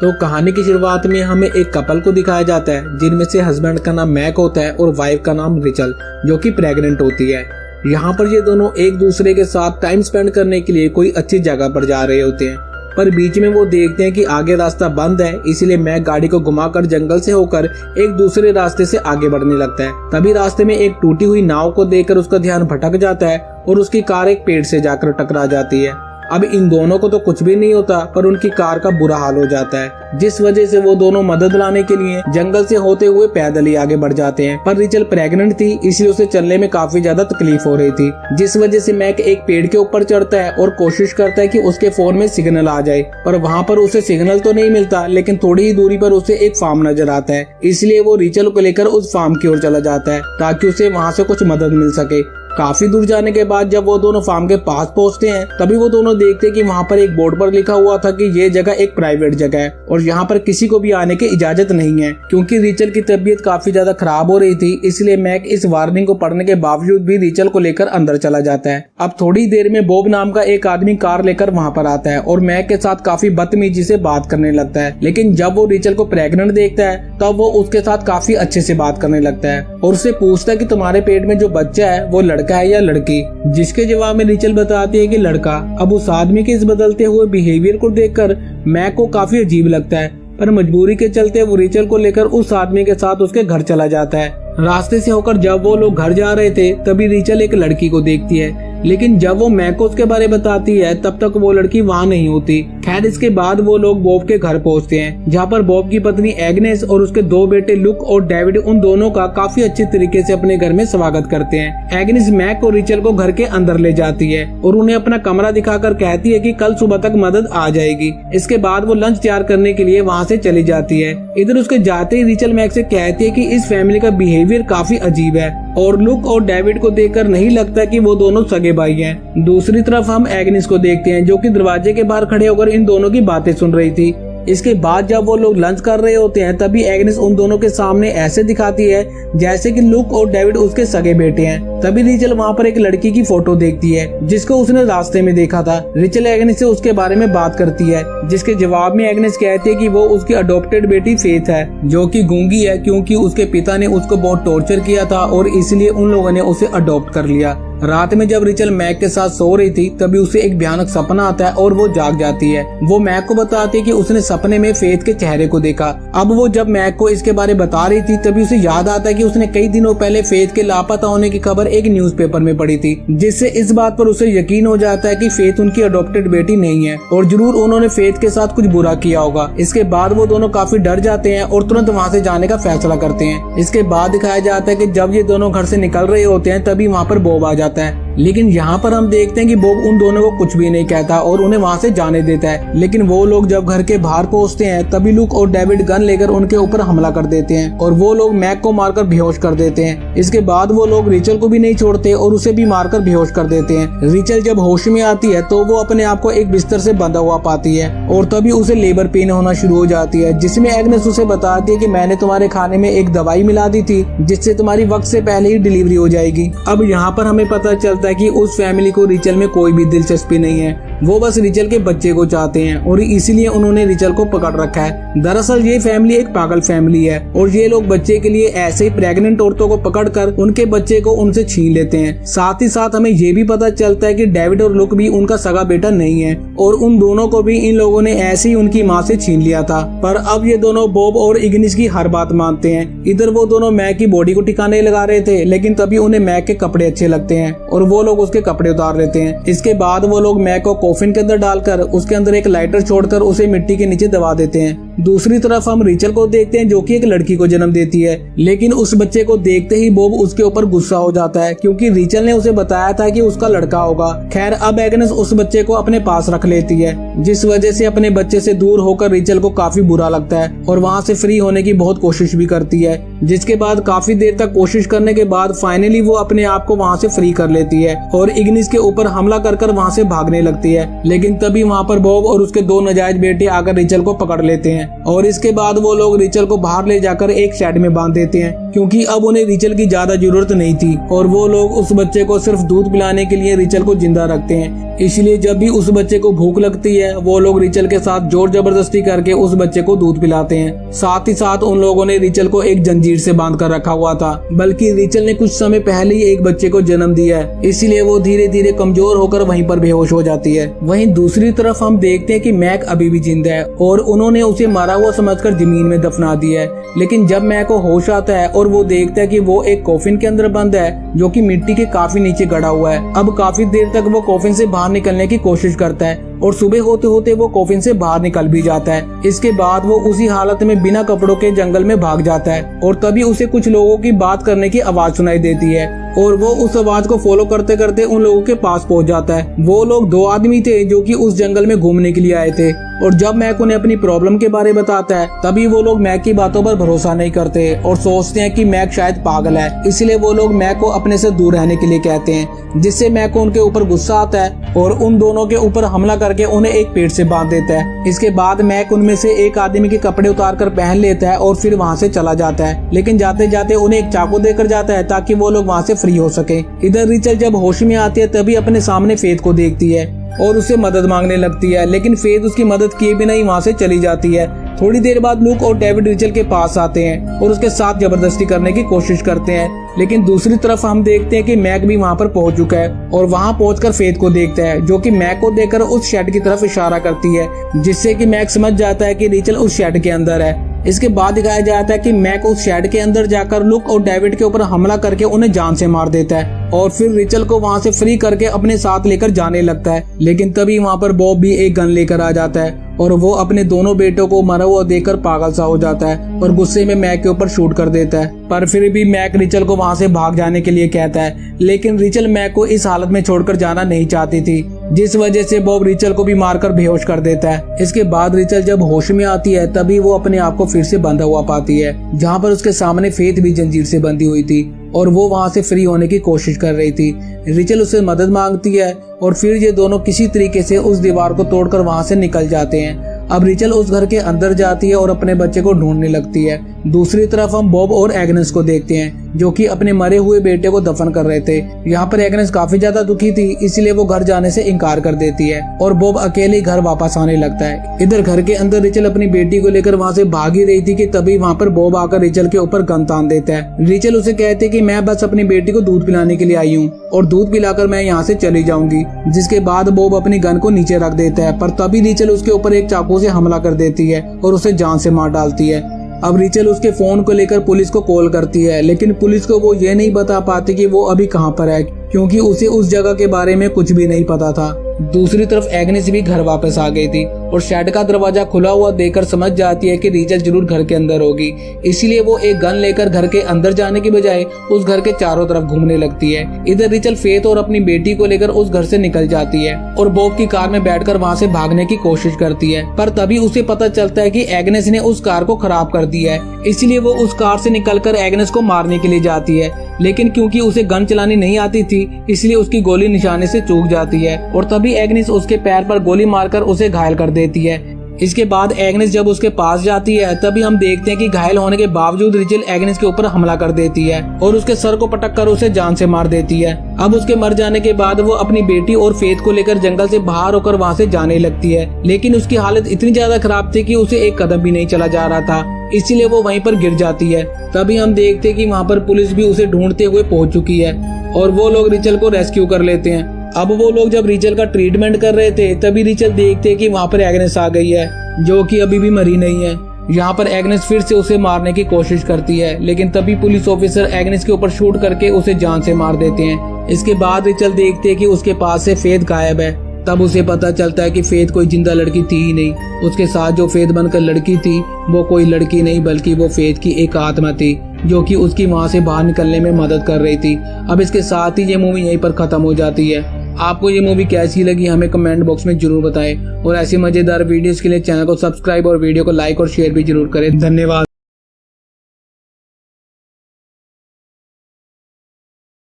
तो कहानी की शुरुआत में हमें एक कपल को दिखाया जाता है जिनमें से हस्बैंड का नाम मैक होता है और वाइफ का नाम रिचल जो कि प्रेग्नेंट होती है। यहाँ पर ये दोनों एक दूसरे के साथ टाइम स्पेंड करने के लिए कोई अच्छी जगह पर जा रहे होते हैं, पर बीच में वो देखते हैं कि आगे रास्ता बंद है, इसलिए मैक गाड़ी को घुमाकर जंगल से होकर एक दूसरे रास्ते से आगे बढ़ने लगता है। तभी रास्ते में एक टूटी हुई नाव को देखकर उसका ध्यान भटक जाता है और उसकी कार एक पेड़ से जाकर टकरा जाती है। अब इन दोनों को तो कुछ भी नहीं होता, पर उनकी कार का बुरा हाल हो जाता है, जिस वजह से वो दोनों मदद लाने के लिए जंगल से होते हुए पैदल ही आगे बढ़ जाते हैं। पर रिचल प्रेग्नेंट थी, इसलिए उसे चलने में काफी ज्यादा तकलीफ हो रही थी, जिस वजह से मैक एक पेड़ के ऊपर चढ़ता है और कोशिश करता है कि उसके फोन में सिग्नल आ जाए, पर वहाँ पर उसे सिग्नल तो नहीं मिलता, लेकिन थोड़ी ही दूरी पर उसे एक फार्म नजर आता है। इसलिए वो रिचल को लेकर उस फार्म की ओर चला जाता है ताकि उसे वहाँ से कुछ मदद मिल सके। काफी दूर जाने के बाद जब वो दोनों फार्म के पास पहुंचते हैं, तभी वो दोनों देखते हैं कि वहाँ पर एक बोर्ड पर लिखा हुआ था कि ये जगह एक प्राइवेट जगह है और यहाँ पर किसी को भी आने की इजाजत नहीं है। क्योंकि रिचल की तबीयत काफी ज्यादा खराब हो रही थी, इसलिए मैक इस वार्निंग को पढ़ने के बावजूद भी रिचल को लेकर अंदर चला जाता है। अब थोड़ी देर में बॉब नाम का एक आदमी कार लेकर वहाँ पर आता है और मैक के साथ काफी बदतमीजी से बात करने लगता है। लेकिन जब वो रिचल को प्रेग्नेंट देखता है तब वो उसके साथ काफी अच्छे से बात करने लगता है और उससे पूछता है कि तुम्हारे पेट में जो बच्चा है वो लड़का है या लड़की, जिसके जवाब में रिचल बताती है कि लड़का। अब उस आदमी के इस बदलते हुए बिहेवियर को देखकर मैक को काफी अजीब लगता है, पर मजबूरी के चलते वो रिचल को लेकर उस आदमी के साथ उसके घर चला जाता है। रास्ते से होकर जब वो लोग घर जा रहे थे तभी रिचल एक लड़की को देखती है, लेकिन जब वो मैक को उसके बारे बताती है तब तक वो लड़की वहाँ नहीं होती। खैर इसके बाद वो लोग बॉब के घर पहुँचते हैं, जहाँ पर बॉब की पत्नी एग्नेस और उसके दो बेटे लुक और डेविड उन दोनों का काफी अच्छे तरीके से अपने घर में स्वागत करते हैं। एग्नेस मैक और रिचल को घर के अंदर ले जाती है और उन्हें अपना कमरा दिखाकर कहती है कि कल सुबह तक मदद आ जाएगी। इसके बाद वो लंच तैयार करने के लिए वहाँ से चली जाती है। इधर उसके जाते ही रिचल मैक से कहती है कि इस फैमिली का बिहेवियर काफी अजीब है और लुक और डेविड को देखकर नहीं लगता कि वो दोनों सगे भाई हैं। दूसरी तरफ हम एग्नेस को देखते हैं जो कि दरवाजे के बाहर खड़े होकर इन दोनों की बातें सुन रही थी। इसके बाद जब वो लोग लंच कर रहे होते हैं तभी एग्नेस उन दोनों के सामने ऐसे दिखाती है जैसे कि लुक और डेविड उसके सगे बेटे हैं। तभी रिचल वहाँ पर एक लड़की की फोटो देखती है जिसको उसने रास्ते में देखा था। रिचल एग्नेस से उसके बारे में बात करती है, जिसके जवाब में एग्नेस कहती है कि वो उसकी अडॉप्टेड बेटी फेथ है जो कि गूंगी है, क्योंकि उसके पिता ने उसको बहुत टॉर्चर किया था और इसलिए उन लोगों ने उसे अडॉप्ट कर लिया। रात में जब रिचल मैक के साथ सो रही थी तभी उसे एक भयानक सपना आता है और वो जाग जाती है। वो मैक को बताती है कि उसने सपने में फेथ के चेहरे को देखा। अब वो जब मैक को इसके बारे बता रही थी तभी उसे याद आता है कि उसने कई दिनों पहले फेथ के लापता होने की खबर एक न्यूज़पेपर में पढ़ी थी, जिससे इस बात पर उसे यकीन हो जाता है कि फेथ उनकी अडॉप्टेड बेटी नहीं है और जरूर उन्होंने फेथ के साथ कुछ बुरा किया होगा। इसके बाद वो दोनों काफी डर जाते हैं और तुरंत वहाँ से जाने का फैसला करते हैं। इसके बाद दिखाया जाता है कि जब ये दोनों घर से निकल रहे होते हैं तभी वहाँ पर बॉब आ जाता है, लेकिन यहाँ पर हम देखते हैं कि बॉब उन दोनों को कुछ भी नहीं कहता और उन्हें वहाँ से जाने देता है। लेकिन वो लोग जब घर के बाहर पहुँचते हैं तभी लुक और डेविड गन लेकर उनके ऊपर हमला कर देते हैं और वो लोग मैक को मारकर बेहोश कर देते हैं। इसके बाद वो लोग रिचल को भी नहीं छोड़ते और उसे भी मारकर बेहोश कर देते हैं। रिचल जब होश में आती है तो वो अपने आप को एक बिस्तर से बंधा हुआ पाती है और तभी उसे लेबर पेन होना शुरू हो जाती है, जिसमें एग्नेस उसे बताती है कि मैंने तुम्हारे खाने में एक दवाई मिला दी थी जिससे तुम्हारी वक्त से पहले ही डिलीवरी हो जाएगी। अब यहाँ पर हमें पता चलता है कि उस फैमिली को रिचल में कोई भी दिलचस्पी नहीं है, वो बस रिचल के बच्चे को चाहते हैं और इसीलिए उन्होंने रिचल को पकड़ रखा है। दरअसल ये फैमिली एक पागल फैमिली है और ये लोग बच्चे के लिए ऐसे ही प्रेग्नेंट औरतों को पकड़कर उनके बच्चे को उनसे छीन लेते हैं। साथ ही साथ हमें ये भी पता चलता है कि डेविड और लुक भी उनका सगा बेटा नहीं है और उन दोनों को भी इन लोगों ने ऐसे ही उनकी माँ से छीन लिया था। पर अब ये दोनों बॉब और इग्निस की हर बात मानते हैं। इधर वो दोनों मैक की बॉडी को ठिकाने लगा रहे थे, लेकिन तभी उन्हें मैक के कपड़े अच्छे लगते हैं और वो लोग उसके कपड़े उतार लेते हैं। इसके बाद वो लोग मैक को कॉफिन के अंदर डालकर उसके अंदर एक लाइटर छोड़कर उसे मिट्टी के नीचे दबा देते हैं। दूसरी तरफ हम रिचल को देखते हैं जो कि एक लड़की को जन्म देती है, लेकिन उस बच्चे को देखते ही बॉब उसके ऊपर गुस्सा हो जाता है क्योंकि रिचल ने उसे बताया था कि उसका लड़का होगा। खैर अब एग्नेस उस बच्चे को अपने पास रख लेती है, जिस वजह से अपने बच्चे से दूर होकर रिचल को काफी बुरा लगता है और वहाँ से फ्री होने की बहुत कोशिश भी करती है। जिसके बाद काफी देर तक कोशिश करने के बाद फाइनली वो अपने आप को वहाँ से फ्री कर लेती है और इग्निस के ऊपर हमला कर वहाँ से भागने लगती है। है, लेकिन तभी वहाँ पर बॉब और उसके 2 नाजायज बेटे आकर रिचल को पकड़ लेते हैं और इसके बाद वो लोग रिचल को बाहर ले जाकर एक शेड में बांध देते हैं, क्योंकि अब उन्हें रिचल की ज्यादा जरूरत नहीं थी और वो लोग उस बच्चे को सिर्फ दूध पिलाने के लिए रिचल को जिंदा रखते हैं। इसलिए जब भी उस बच्चे को भूख लगती है वो लोग रिचल के साथ जोर जबरदस्ती करके उस बच्चे को दूध पिलाते हैं। साथ ही साथ उन लोगों ने रिचल को एक जंजीर से बांध कर रखा हुआ था, बल्कि रिचल ने कुछ समय पहले ही एक बच्चे को जन्म दिया है, इसलिए वो धीरे धीरे कमजोर होकर वहीं पर बेहोश हो जाती है। वहीं दूसरी तरफ हम देखते हैं कि मैक अभी भी जिंदा है और उन्होंने उसे मारा हुआ समझकर जमीन में दफना दिया है। लेकिन जब मैक को होश आता है और वो देखता है कि वो एक कॉफिन के अंदर बंद है जो कि मिट्टी के काफी नीचे गड़ा हुआ है। अब काफी देर तक वो कॉफिन से बाहर निकलने की कोशिश करता है और सुबह होते होते वो कॉफिन से बाहर निकल भी जाता है। इसके बाद वो उसी हालत में बिना कपड़ों के जंगल में भाग जाता है और तभी उसे कुछ लोगों की बात करने की आवाज सुनाई देती है और वो उस आवाज को फॉलो करते करते उन लोगों के पास पहुंच जाता है। वो लोग 2 आदमी थे जो कि उस जंगल में घूमने के लिए आए थे और जब मैक उन्हें अपनी प्रॉब्लम के बारे में बताता है तभी वो लोग मैक की बातों पर भरोसा नहीं करते और सोचते हैं कि मैक शायद पागल है, इसलिए वो लोग मैक को अपने से दूर रहने के लिए कहते हैं, जिससे मैक को उनके ऊपर गुस्सा आता है और उन दोनों के ऊपर हमला करके उन्हें एक पेड़ से बांध देता है। इसके बाद मैक उनमें से एक आदमी के कपड़े उतार कर पहन लेता है और फिर वहाँ से चला जाता है, लेकिन जाते जाते उन्हें एक चाकू देकर जाता है ताकि वो लोग वहाँ से फ्री हो सके। इधर रिचल जब होश में आती है तभी अपने सामने फेथ को देखती है और उससे मदद मांगने लगती है, लेकिन फेथ उसकी मदद किए बिना ही वहाँ से चली जाती है। थोड़ी देर बाद लूक और डेविड रिचल के पास आते हैं और उसके साथ जबरदस्ती करने की कोशिश करते हैं, लेकिन दूसरी तरफ हम देखते हैं कि मैक भी वहाँ पर पहुँच चुका है और वहाँ पहुंचकर फेथ को देखता है जो कि मैक को देखकर उस शेड की तरफ इशारा करती है, जिससे कि मैक समझ जाता है कि रिचल उस शेड के अंदर है। इसके बाद दिखाया जाता है कि मैक उस शेड के अंदर जाकर लुक और डेविड के ऊपर हमला करके उन्हें जान से मार देता है और फिर रिचल को वहाँ से फ्री करके अपने साथ लेकर जाने लगता है, लेकिन तभी वहाँ पर बॉब भी एक गन लेकर आ जाता है और वो अपने दोनों बेटों को मरा हुआ देखकर पागल सा हो जाता है और गुस्से में मैक के ऊपर शूट कर देता है। पर फिर भी मैक रिचल को वहाँ से भाग जाने के लिए कहता है, लेकिन रिचल मैक को इस हालत में छोड़कर जाना नहीं चाहती थी, जिस वजह से बॉब रिचल को भी मारकर बेहोश कर देता है। इसके बाद रिचल जब होश में आती है तभी वो अपने आप को फिर से बंधा हुआ पाती है, जहाँ पर उसके सामने फेथ भी जंजीर से बंधी हुई थी और वो वहाँ से फ्री होने की कोशिश कर रही थी। रिचल उससे मदद मांगती है और फिर ये दोनों किसी तरीके से उस दीवार को तोड़कर वहाँ से निकल जाते हैं। अब रिचल उस घर के अंदर जाती है और अपने बच्चे को ढूंढने लगती है। दूसरी तरफ हम बॉब और एग्नेस को देखते हैं जो कि अपने मरे हुए बेटे को दफन कर रहे थे। यहाँ पर एग्नेस काफी ज्यादा दुखी थी, इसलिए वो घर जाने से इनकार कर देती है और बॉब अकेले घर वापस आने लगता है। इधर घर के अंदर रिचल अपनी बेटी को लेकर वहाँ से भाग ही रही थी कि तभी वहाँ पर बॉब आकर रिचल के ऊपर गन तान देता है। रिचल उसे कहती है कि मैं बस अपनी बेटी को दूध पिलाने के लिए आई हूँ और दूध पिलाकर मैं यहाँ से चली जाऊंगी, जिसके बाद बॉब अपनी गन को नीचे रख देता है, पर तभी रिचल उसके ऊपर एक चाकू से हमला कर देती है और उसे जान से मार डालती है। अब रिचल उसके फोन को लेकर पुलिस को कॉल करती है, लेकिन पुलिस को वो ये नहीं बता पाती कि वो अभी कहाँ पर है, क्योंकि उसे उस जगह के बारे में कुछ भी नहीं पता था। दूसरी तरफ एग्नेस भी घर वापस आ गई थी और शेड का दरवाजा खुला हुआ देखकर समझ जाती है कि रिचल जरूर घर के अंदर होगी, इसलिए वो एक गन लेकर घर के अंदर जाने की बजाय उस घर के चारों तरफ घूमने लगती है। इधर रिचल फेथ और अपनी बेटी को लेकर उस घर से निकल जाती है और बॉब की कार में बैठकर वहाँ से भागने की कोशिश करती है, पर तभी उसे पता चलता है कि एग्नेस ने उस कार को खराब कर दिया है, इसलिए वो उस कार से निकलकर एग्नेस को मारने के लिए जाती है, लेकिन क्योंकि उसे गन चलानी नहीं आती थी इसलिए उसकी गोली निशाने से चूक जाती है और तभी एग्नेस उसके पैर पर गोली मारकर उसे घायल कर देती है। इसके बाद एग्नेस जब उसके पास जाती है तभी हम देखते हैं कि घायल होने के बावजूद रिचल एग्नेस के ऊपर हमला कर देती है और उसके सर को पटक कर उसे जान से मार देती है। अब उसके मर जाने के बाद वो अपनी बेटी और फेथ को लेकर जंगल से बाहर होकर वहाँ से जाने लगती है, लेकिन उसकी हालत इतनी ज्यादा खराब थी कि उसे एक कदम भी नहीं चला जा रहा था, इसीलिए वो वहीं पर गिर जाती है। तभी हम देखते हैं कि वहाँ पर पुलिस भी उसे ढूंढते हुए पहुंच चुकी है और वो लोग रिचल को रेस्क्यू कर लेते हैं। अब वो लोग जब रिचल का ट्रीटमेंट कर रहे थे तभी रिचल देखते हैं कि वहाँ पर एग्नेस आ गई है जो कि अभी भी मरी नहीं है। यहाँ पर एग्नेस फिर से उसे मारने की कोशिश करती है, लेकिन तभी पुलिस ऑफिसर एग्नेस के ऊपर शूट करके उसे जान से मार देते हैं। इसके बाद रिचल देखते हैं कि उसके पास से फेथ गायब है। तब उसे पता चलता है कि फेथ कोई जिंदा लड़की थी ही नहीं, उसके साथ जो फेथ बनकर लड़की थी वो कोई लड़की नहीं बल्कि वो फेथ की एक आत्मा थी जो कि उसकी वहाँ से बाहर निकलने में मदद कर रही थी। अब इसके साथ ही ये मूवी यहीं पर खत्म हो जाती है। आपको ये मूवी कैसी लगी हमें कमेंट बॉक्स में जरूर बताएं और ऐसी मजेदार वीडियोस के लिए चैनल को सब्सक्राइब और वीडियो को लाइक और शेयर भी जरूर करें। धन्यवाद।